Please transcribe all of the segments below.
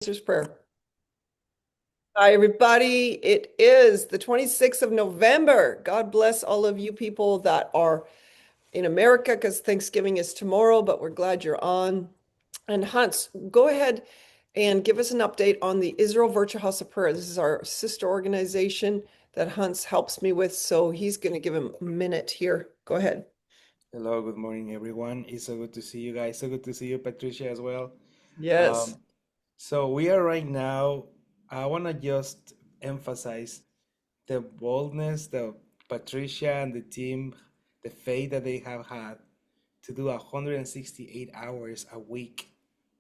Answers prayer. Hi, everybody. It is the 26th of November. God bless all of you people that are in America because Thanksgiving is tomorrow, but we're glad you're on. And Hans, go ahead and give us an update on the Israel Virtual House of Prayer. This is our sister organization that Hans helps me with. So he's going to give him a minute here. Go ahead. Hello, good morning, everyone. It's so good to see you guys. So good to see you, Patricia, as well. Yes. Um, so we are right now. I want to just emphasize the boldness that Patricia and the team, the faith that they have had to do 168 hours a week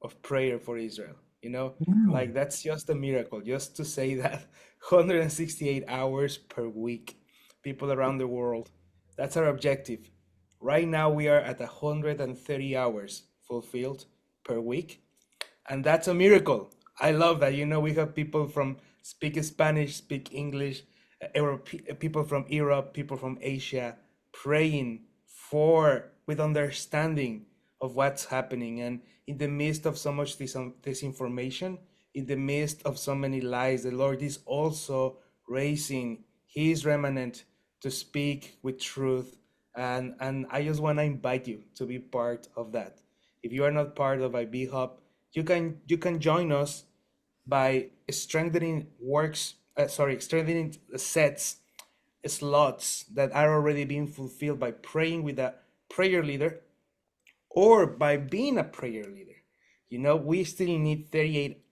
of prayer for Israel. Wow. Like that's just a miracle. Just to say that 168 hours per week, people around the world. That's our objective. Right now, we are at 130 hours fulfilled per week, and that's a miracle. I love that. We have people from speak Spanish, speak English, people from Europe, people from Asia praying for with understanding of what's happening. And in the midst of so much disinformation, in the midst of so many lies, the Lord is also raising His remnant to speak with truth. And I just want to invite you to be part of that. If you are not part of IB Hub, you can join us by strengthening the sets slots that are already being fulfilled by praying with a prayer leader or by being a prayer leader. We still need 38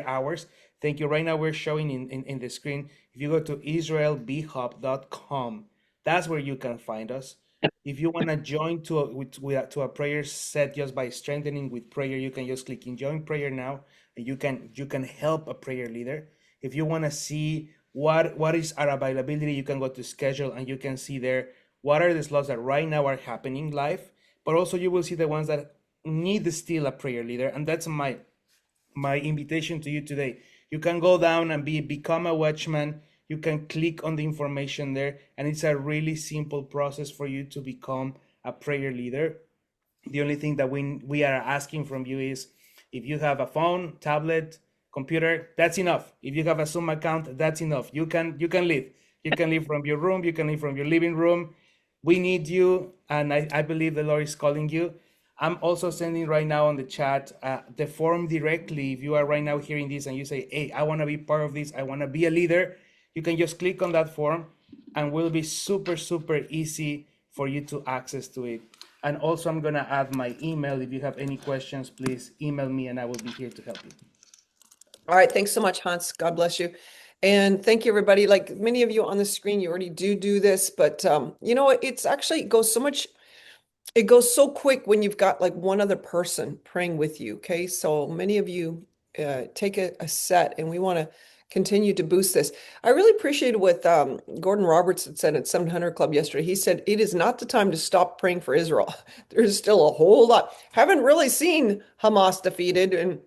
hours. Thank you. Right now we're showing in the screen. If you go to israelbhub.com, that's where you can find us. If you want to join to a prayer set just by strengthening with prayer, you can just click in join prayer now, and you can help a prayer leader. If you want to see what is our availability, you can go to schedule and you can see there what are the slots that right now are happening live, but also you will see the ones that need still a prayer leader. And that's my invitation to you today. You can go down and become a watchman. You can click on the information there, and it's a really simple process for you to become a prayer leader. The only thing that we are asking from you is if you have a phone, tablet, computer, that's enough. If you have a Zoom account, that's enough. You can leave. You can leave from your room, you can leave from your living room. We need you, and I believe the Lord is calling you. I'm also sending right now on the chat the form directly. If you are right now hearing this and you say, hey, I want to be part of this, I want to be a leader, you can just click on that form and will be super, super easy for you to access to it. And also, I'm going to add my email. If you have any questions, please email me and I will be here to help you. All right. Thanks so much, Hans. God bless you. And thank you, everybody. Like many of you on the screen, you already do this, but you know what? It's actually it goes so quick when you've got like one other person praying with you. Okay. So many of you take a set and we want to continue to boost this. I really appreciated what Gordon Robertson said at 700 Club yesterday. He said, it is not the time to stop praying for Israel. There's still a whole lot. Haven't really seen Hamas defeated and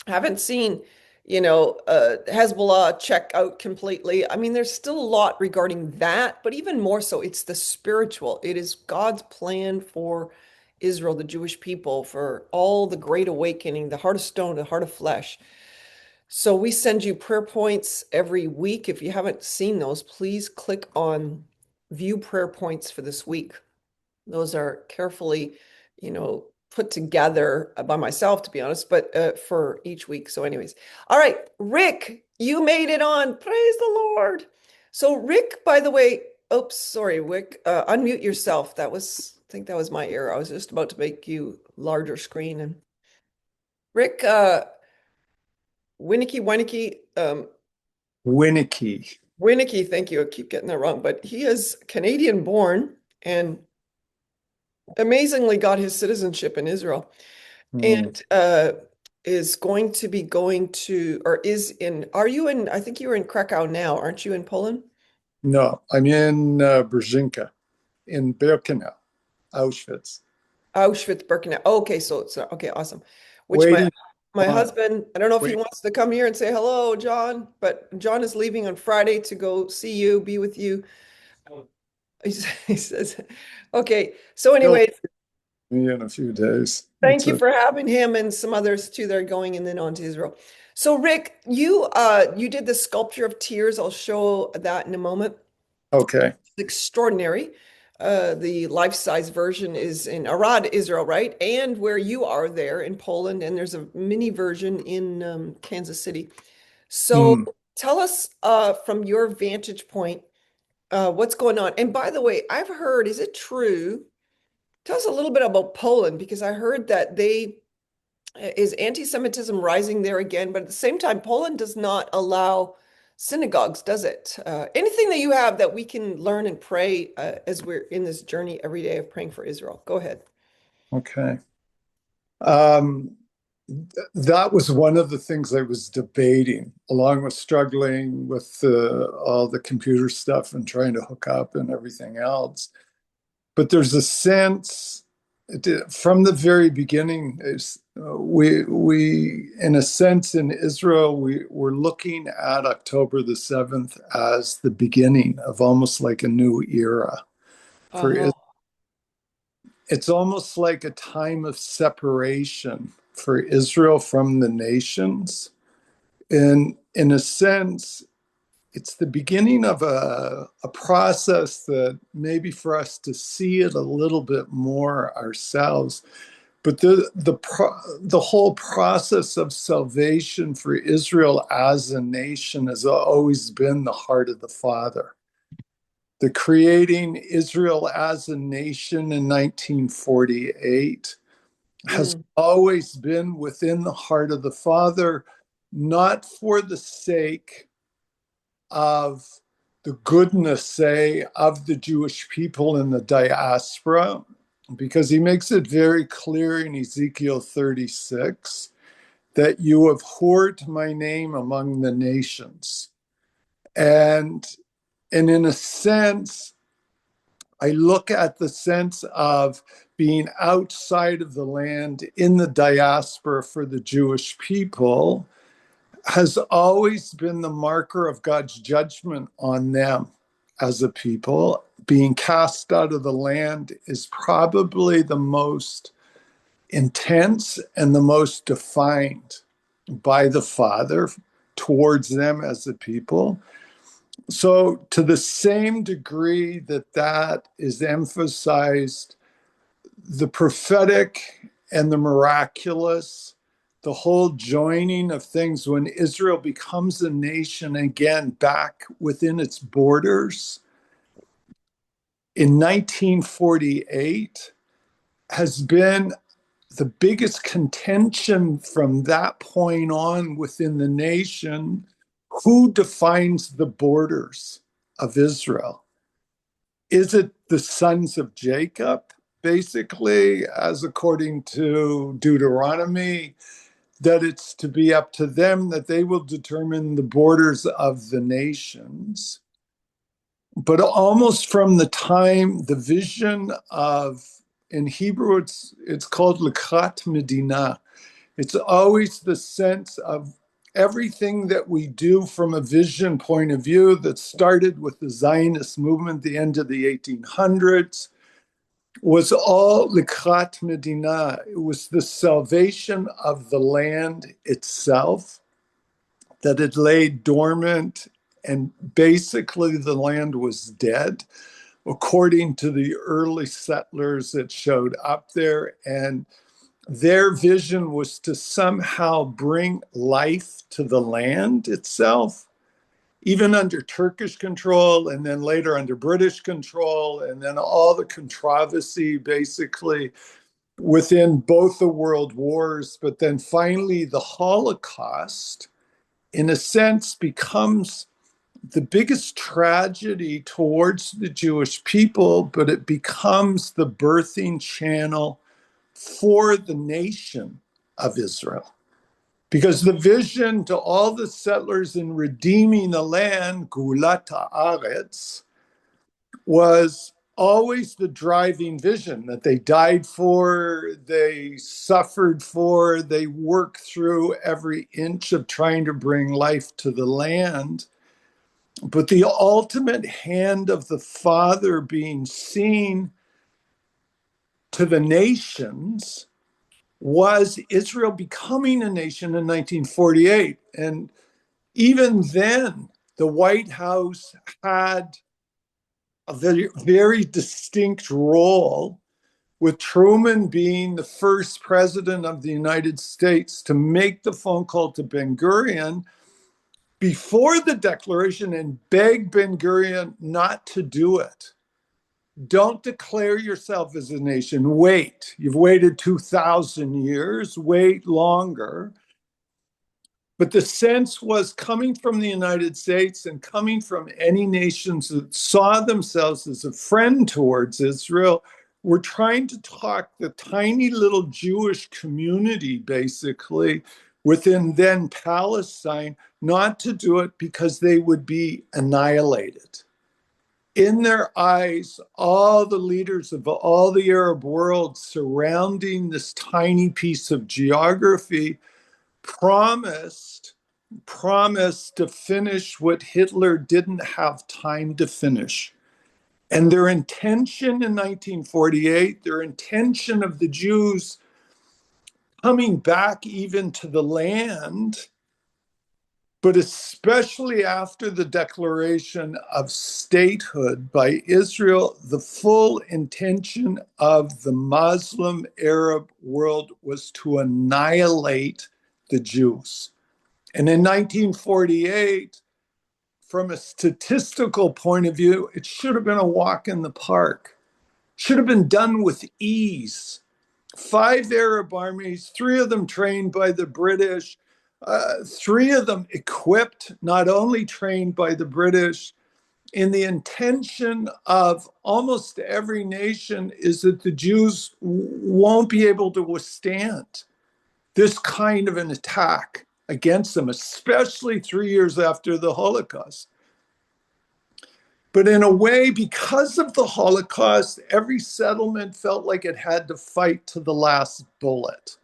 haven't seen, Hezbollah check out completely. I mean, there's still a lot regarding that, but even more so, it's the spiritual. It is God's plan for Israel, the Jewish people, for all the great awakening, the heart of stone, the heart of flesh. So we send you prayer points every week. If you haven't seen those, please click on view prayer points for this week. Those are carefully, put together by myself, to be honest, but for each week. So, anyways, all right, Rick, you made it on. Praise the Lord. So, Rick, by the way, oops, sorry, Rick, unmute yourself. I think that was my error. I was just about to make you larger screen. And Rick, Wienecke, Wienecke. Wienecke, thank you. I keep getting that wrong, but he is Canadian born and amazingly got his citizenship in Israel. Hmm. And is going to be going to, or is in, are you in, I think you're in Krakow now, aren't you in Poland? No, I'm in Brzezinka, in Birkenau, Auschwitz, Auschwitz-Birkenau. Oh, okay, so it's okay, awesome. Which waiting my on. husband, I don't know if he Wait, wants to come here and say hello, John, but John is leaving on Friday to go see you, be with you. He says, okay. So he'll anyways, see me in a few days. thank It's you a for having him and some others too. They're going and then on to Israel. So Rick, you did the sculpture of tears. I'll show that in a moment. Okay. It's extraordinary. The life-size version is in Arad, Israel, right? And where you are there in Poland, and there's a mini version in Kansas City. So Hmm. tell us from your vantage point what's going on. And by the way, I've heard, is it true? Tell us a little bit about Poland because I heard that they is anti-Semitism rising there again, but at the same time, Poland does not allow synagogues, does it? Anything that you have that we can learn and pray as we're in this journey every day of praying for Israel. Go ahead. Okay. Um, that was one of the things I was debating, along with struggling with all the computer stuff and trying to hook up and everything else. But there's a sense from the very beginning, we in a sense in Israel, we were looking at October the 7th as the beginning of almost like a new era for Israel. Oh, It's almost like a time of separation for Israel from the nations. And in a sense, it's the beginning of a process that maybe for us to see it a little bit more ourselves. But the whole process of salvation for Israel as a nation has always been the heart of the Father. The creating Israel as a nation in 1948 has mm, always been within the heart of the Father, not for the sake of the goodness, say, of the Jewish people in the diaspora, because he makes it very clear in Ezekiel 36 that you have whored my name among the nations. And, and in a sense, I look at the sense of being outside of the land in the diaspora for the Jewish people has always been the marker of God's judgment on them as a people. Being cast out of the land is probably the most intense and the most defined by the Father towards them as a people. So, to the same degree that that is emphasized, the prophetic and the miraculous, the whole joining of things when Israel becomes a nation again back within its borders in 1948 has been the biggest contention from that point on within the nation. Who defines the borders of Israel? Is it the sons of Jacob, basically, as according to Deuteronomy, that it's to be up to them that they will determine the borders of the nations? But almost from the time the vision of, in Hebrew, it's called Likat Medina. It's always the sense of everything that we do from a vision point of view that started with the Zionist movement, the end of the 1800s, was all Likhat Medina. It was the salvation of the land itself that had laid dormant, and basically the land was dead, according to the early settlers that showed up there. And their vision was to somehow bring life to the land itself, even under Turkish control, and then later under British control, and then all the controversy basically within both the world wars. But then finally, the Holocaust, in a sense, becomes the biggest tragedy towards the Jewish people, but it becomes the birthing channel for the nation of Israel. Because the vision to all the settlers in redeeming the land, Gulat Haaretz, was always the driving vision that they died for, they suffered for, they worked through every inch of trying to bring life to the land. But the ultimate hand of the Father being seen to the nations was Israel becoming a nation in 1948. And even then, the White House had a very, very distinct role, with Truman being the first president of the United States to make the phone call to Ben Gurion before the declaration and beg Ben Gurion not to do it. Don't declare yourself as a nation. Wait. You've waited 2,000 years. Wait longer. But the sense was, coming from the United States and coming from any nations that saw themselves as a friend towards Israel, we're trying to talk the tiny little Jewish community, basically, within then Palestine, not to do it because they would be annihilated. In their eyes, all the leaders of all the Arab world surrounding this tiny piece of geography promised to finish what Hitler didn't have time to finish. And their intention in 1948, their intention of the Jews coming back even to the land, but especially after the declaration of statehood by Israel, the full intention of the Muslim Arab world was to annihilate the Jews. And in 1948, from a statistical point of view, it should have been a walk in the park. Should have been done with ease. 5 Arab armies, 3 of them trained by the British, 3 of them equipped, not only trained by the British. In the intention of almost every nation is that the Jews won't be able to withstand this kind of an attack against them, especially 3 years after the Holocaust. But in a way, because of the Holocaust, every settlement felt like it had to fight to the last bullet.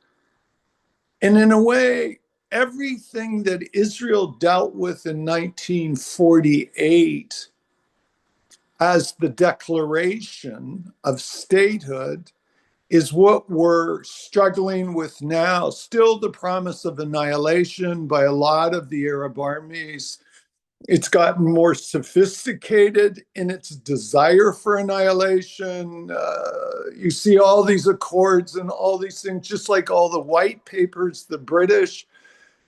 And in a way, everything that Israel dealt with in 1948 as the declaration of statehood is what we're struggling with now. Still the promise of annihilation by a lot of the Arab armies. It's gotten more sophisticated in its desire for annihilation. You see all these accords and all these things, just like all the white papers the British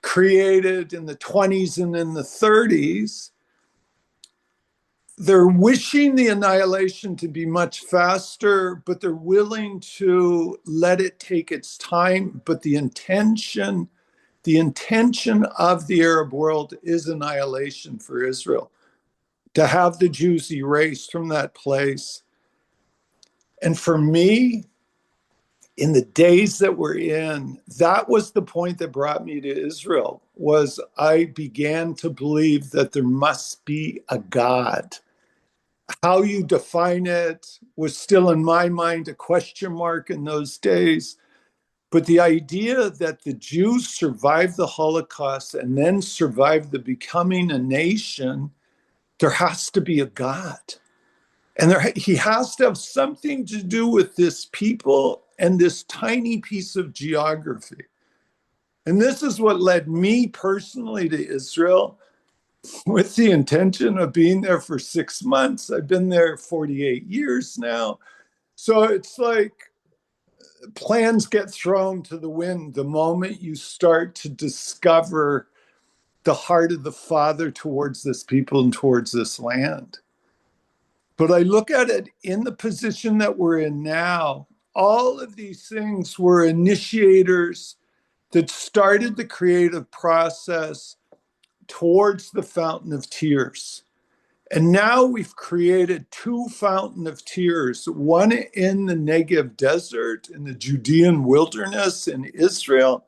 created in the 20s and in the 30s. They're wishing the annihilation to be much faster, but they're willing to let it take its time. But the intention of the Arab world is annihilation for Israel, to have the Jews erased from that place. And for me, in the days that we're in, that was the point that brought me to Israel, was I began to believe that there must be a God. How you define it was still in my mind a question mark in those days. But the idea that the Jews survived the Holocaust and then survived the becoming a nation, there has to be a God. And he has to have something to do with this people and this tiny piece of geography. And this is what led me personally to Israel, with the intention of being there for 6 months. I've been there 48 years now. So it's like plans get thrown to the wind the moment you start to discover the heart of the Father towards this people and towards this land. But I look at it in the position that we're in now. All of these things were initiators that started the creative process towards the fountain of tears. And now we've created 2 fountain of tears, one in the Negev desert, in the Judean wilderness in Israel,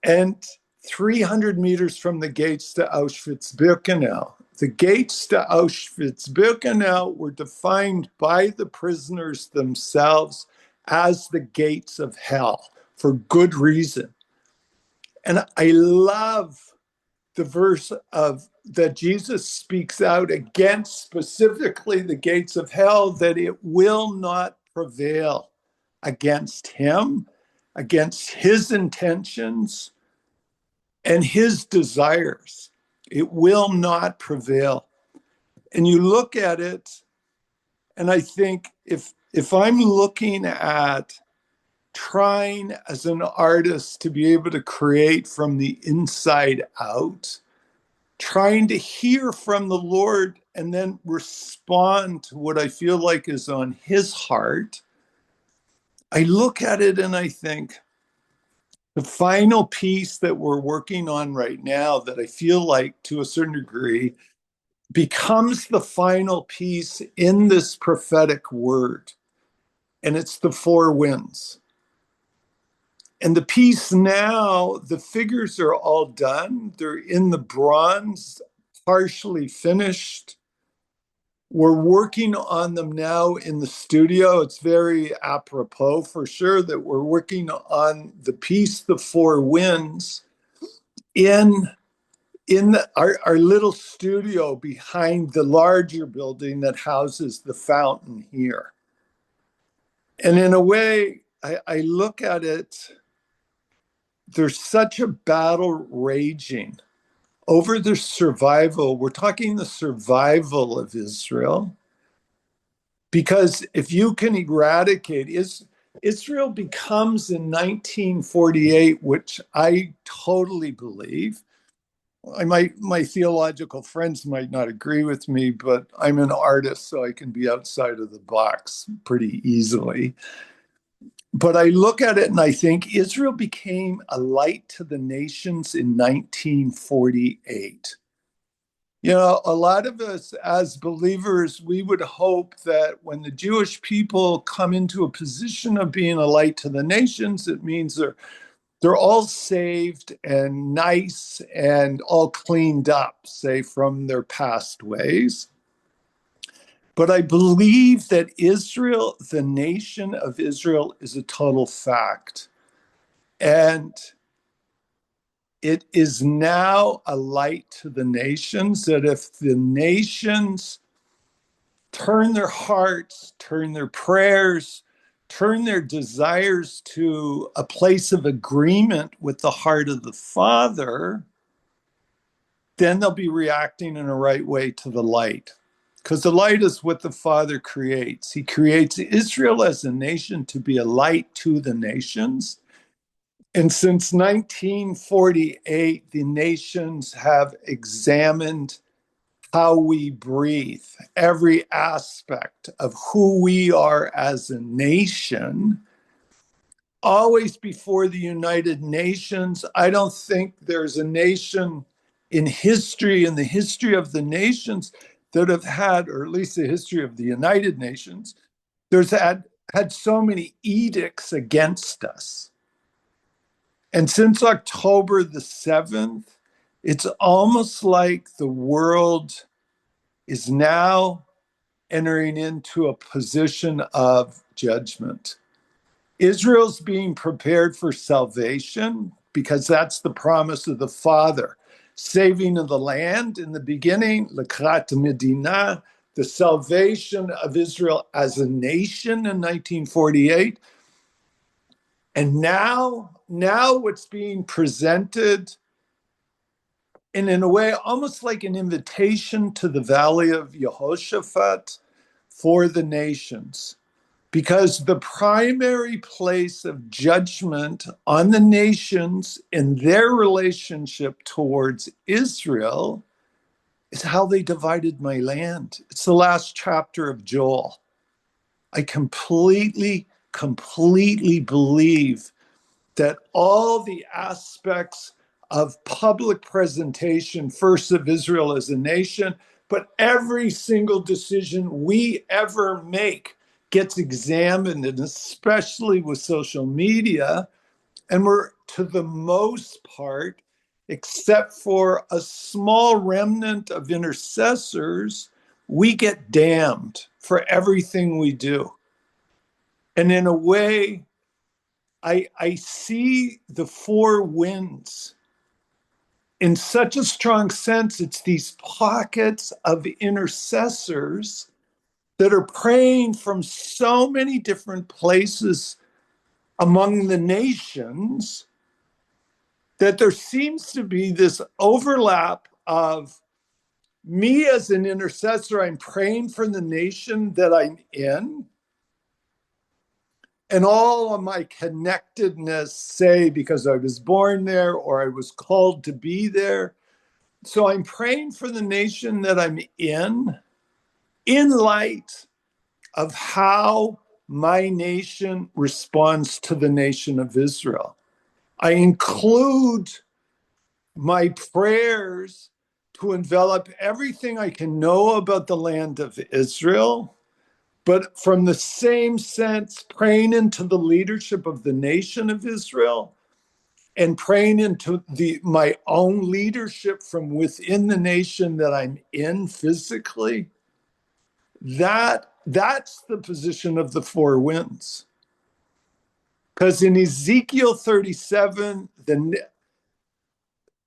and 300 meters from the gates to Auschwitz-Birkenau. The gates to Auschwitz-Birkenau were defined by the prisoners themselves as the gates of hell, for good reason. And I love the verse of that Jesus speaks out against specifically the gates of hell, that it will not prevail against him. against his intentions and his desires. It will not prevail. And you look at it, and I think if I'm looking at trying as an artist to be able to create from the inside out, trying to hear from the Lord and then respond to what I feel like is on his heart, I look at it and I think the final piece that we're working on right now, that I feel like to a certain degree becomes the final piece in this prophetic word, and it's the four winds. And the piece now, the figures are all done. They're in the bronze, partially finished. We're working on them now in the studio. It's very apropos for sure that we're working on the piece, The Four Winds, in our little studio behind the larger building that houses the fountain here. And in a way, I look at it, there's such a battle raging over the survival. We're talking the survival of Israel. Because if you can eradicate, Israel becomes in 1948, which I totally believe. My theological friends might not agree with me, but I'm an artist, so I can be outside of the box pretty easily. But I look at it and I think Israel became a light to the nations in 1948. You know, a lot of us as believers, we would hope that when the Jewish people come into a position of being a light to the nations, it means they're all saved and nice and all cleaned up, say, from their past ways. But I believe that Israel, the nation of Israel, is a total fact. And it is now a light to the nations that if the nations turn their hearts, turn their prayers, turn their desires to a place of agreement with the heart of the Father, then they'll be reacting in a right way to the light. Because the light is what the Father creates. He creates Israel as a nation to be a light to the nations. And since 1948, the nations have examined how we breathe, every aspect of who we are as a nation. Always before the United Nations, I don't think there's a nation in history, in the history of the nations, that have had, or at least the history of the United Nations, there's had so many edicts against us. And since October the 7th, it's almost like the world is now entering into a position of judgment. Israel's being prepared for salvation because that's the promise of the Father. Saving of the land in the beginning, Lekrat Medina, the salvation of Israel as a nation in 1948. And now what's being presented, and in a way, almost like an invitation to the valley of Jehoshaphat for the nations. Because the primary place of judgment on the nations in their relationship towards Israel is how they divided my land. It's the last chapter of Joel. I completely believe that all the aspects of public presentation, first of Israel as a nation, but every single decision we ever make gets examined, and especially with social media. And we're, to the most part, except for a small remnant of intercessors, we get damned for everything we do. And in a way, I see the four winds in such a strong sense. It's these pockets of intercessors that are praying from so many different places among the nations, that there seems to be this overlap of me as an intercessor, I'm praying for the nation that I'm in, and all of my connectedness, say because I was born there or I was called to be there. So I'm praying for the nation that I'm in light of how my nation responds to the nation of Israel. I include my prayers to envelop everything I can know about the land of Israel, but from the same sense, praying into the leadership of the nation of Israel and praying into my own leadership from within the nation that I'm in physically. That's the position of the four winds. Because in Ezekiel 37,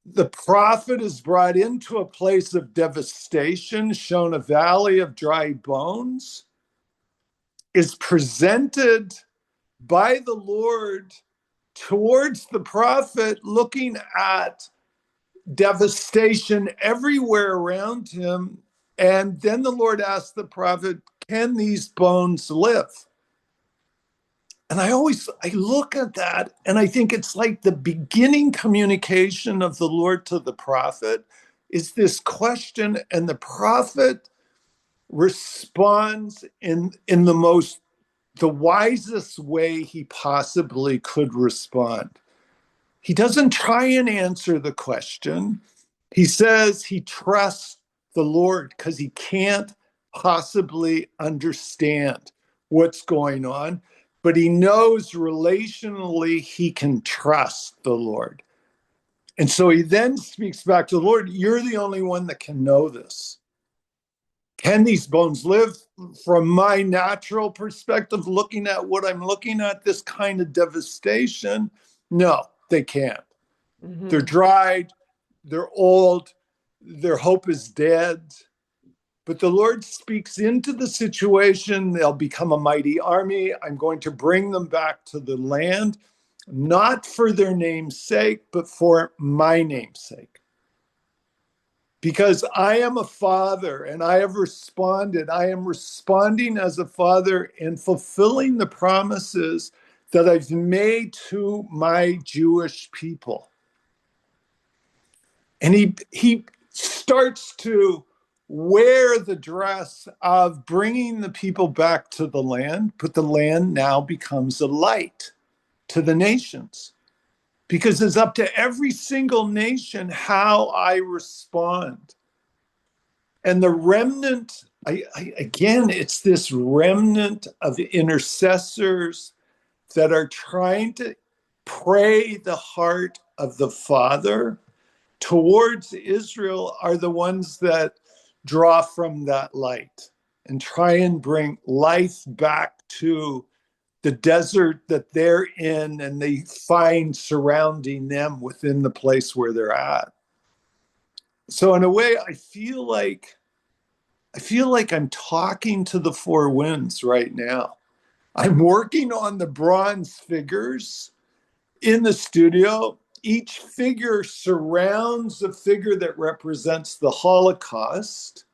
the prophet is brought into a place of devastation, shown a valley of dry bones, is presented by the Lord towards the prophet, looking at devastation everywhere around him. And then the Lord asked the prophet, can these bones live? And I look at that and I think it's like the beginning communication of the Lord to the prophet is this question, and the prophet responds in the wisest way he possibly could respond. He doesn't try and answer the question. He says he trusts the Lord because he can't possibly understand what's going on, but he knows relationally he can trust the Lord. And so he then speaks back to the Lord, you're the only one that can know this. Can these bones live? From my natural perspective, looking at what I'm looking at, this kind of devastation, no, they can't. Mm-hmm. They're dried, they're old, their hope is dead. But the Lord speaks into the situation. They'll become a mighty army. I'm going to bring them back to the land, not for their name's sake, but for my name's sake. Because I am a father and I have responded. I am responding as a father and fulfilling the promises that I've made to my Jewish people. And he starts to wear the dress of bringing the people back to the land, but the land now becomes a light to the nations. Because it's up to every single nation how I respond. And the remnant, again, it's this remnant of intercessors that are trying to pray the heart of the Father towards Israel, are the ones that draw from that light and try and bring life back to the desert that they're in and they find surrounding them within the place where they're at. So in a way, I feel like I'm talking to the four winds right now. I'm working on the bronze figures in the studio. Each figure surrounds a figure that represents the Holocaust,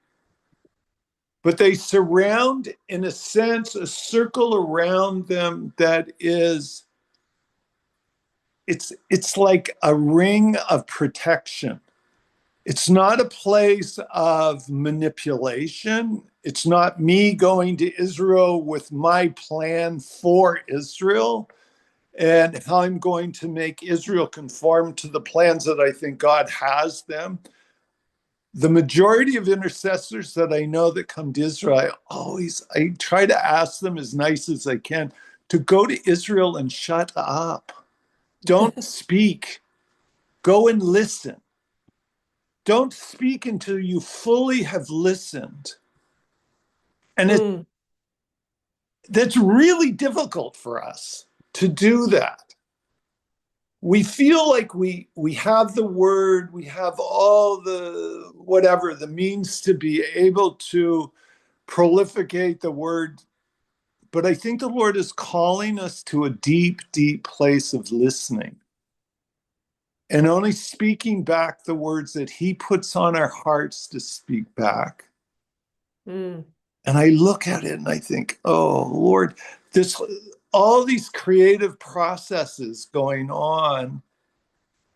but they surround, in a sense, a circle around them that is, it's like a ring of protection. It's not a place of manipulation. It's not me going to Israel with my plan for Israel and how I'm going to make Israel conform to the plans that I think God has them. The majority of intercessors that I know that come to Israel, I try to ask them as nice as I can to go to Israel and shut up. Don't speak. Go and listen. Don't speak until you fully have listened. And that's really difficult for us to do that. We feel like we have the word, we have all the the means to be able to prolificate the word But I think the Lord is calling us to a deep, deep place of listening and only speaking back the words that He puts on our hearts to speak back. Mm, And I look at it and I think, oh, Lord, this all these creative processes going on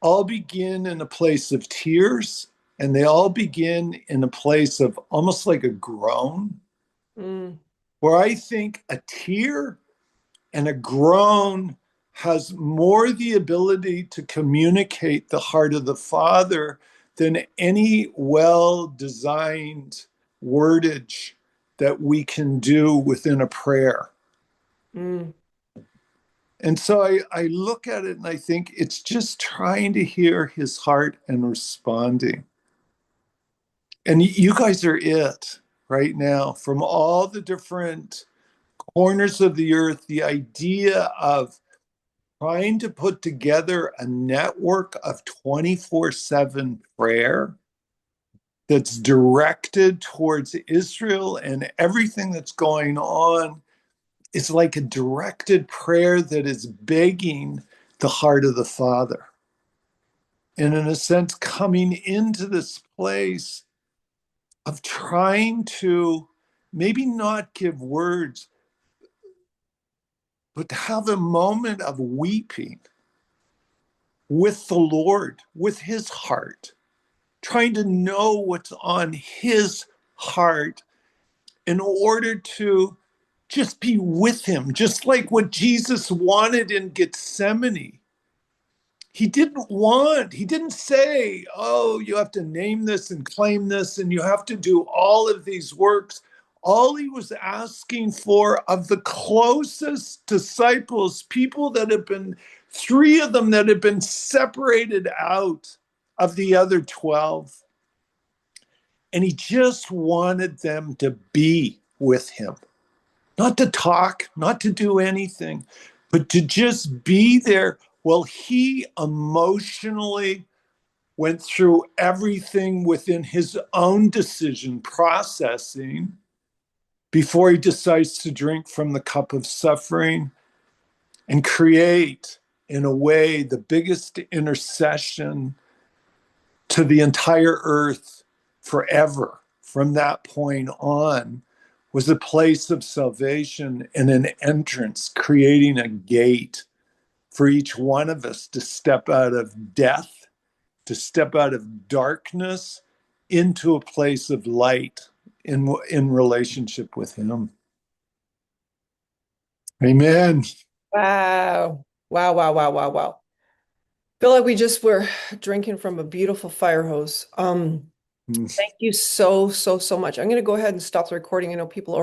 all begin in a place of tears, and they all begin in a place of almost like a groan, mm, where I think a tear and a groan has more the ability to communicate the heart of the Father than any well designed wordage that we can do within a prayer. mm. And so I look at it and I think it's just trying to hear his heart and responding. And you guys are it right now from all the different corners of the earth. The idea of trying to put together a network of 24/7 prayer that's directed towards Israel and everything that's going on is like a directed prayer that is begging the heart of the Father. And in a sense, coming into this place of trying to maybe not give words, but to have a moment of weeping with the Lord, with his heart, trying to know what's on his heart in order to just be with him, just like what Jesus wanted in Gethsemane. He didn't say, oh, you have to name this and claim this, and you have to do all of these works. All he was asking for of the closest disciples, people that have been, three of them that have been separated out of the other 12. And he just wanted them to be with him, not to talk, not to do anything, but to just be there while he emotionally went through everything within his own decision processing before he decides to drink from the cup of suffering and create, in a way, the biggest intercession to the entire earth forever from that point on was a place of salvation and an entrance, creating a gate for each one of us to step out of death, to step out of darkness into a place of light in relationship with him. Amen. Wow. Wow, wow, wow, wow, wow. Feel like we just were drinking from a beautiful fire hose. Thank you so, so, so much. I'm going to go ahead and stop the recording. I know people already